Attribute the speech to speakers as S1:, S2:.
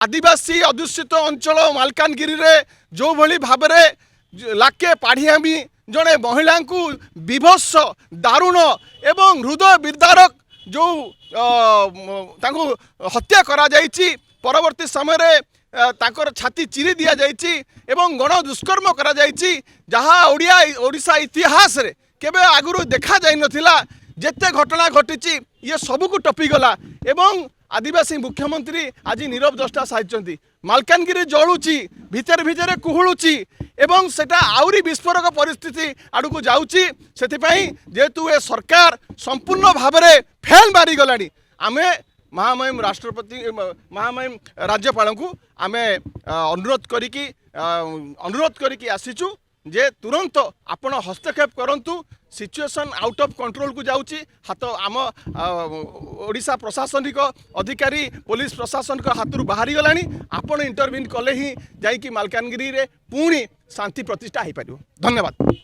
S1: आदिवासी अध्युषित अंचल मालकानगिरी रे जो भली भाबरे लाके पाढ़ियामी जड़े महिला को विभत्स दारुण एवं हृदय विदारक जो तांको हत्या करा जायछि परवर्ती समय रे तांकर छाती चिरी दिया जायछि एवं गण दुष्कर्म करा जायछि जहाँ ओडिशा इतिहास रे केबे आगुरु देखा जाय नथिला जेते घटना घटिछि ये सबको टपिगला एवं आदिवासी मुख्यमंत्री आज नीरव द्रष्टा साजिଛନ୍ତି मालकानगिरी जलुची भितर भितर कुहुलुची एवं सेटा आउरी विस्फोरक परिस्थिति आड़क जाऊँगी से जेहेतु ए सरकार संपूर्ण भाव में फेल मारी गलानी आमे महामहिम राष्ट्रपति महामहिम राज्यपाल को आमे अनुरोध करिकी आसीचु जे तुरंत आपण हस्तक्षेप करंतु सिचुएशन आउट ऑफ कंट्रोल को जाऊँगी हाथ आम ओडिशा प्रशासनिक अधिकारी पुलिस प्रशासन हाथ बाहरी गलानी आपण इंटरव्यून कले ही जाइकी मालकानगिरी रे पुणी शांति प्रतिष्ठा हो पार। धन्यवाद।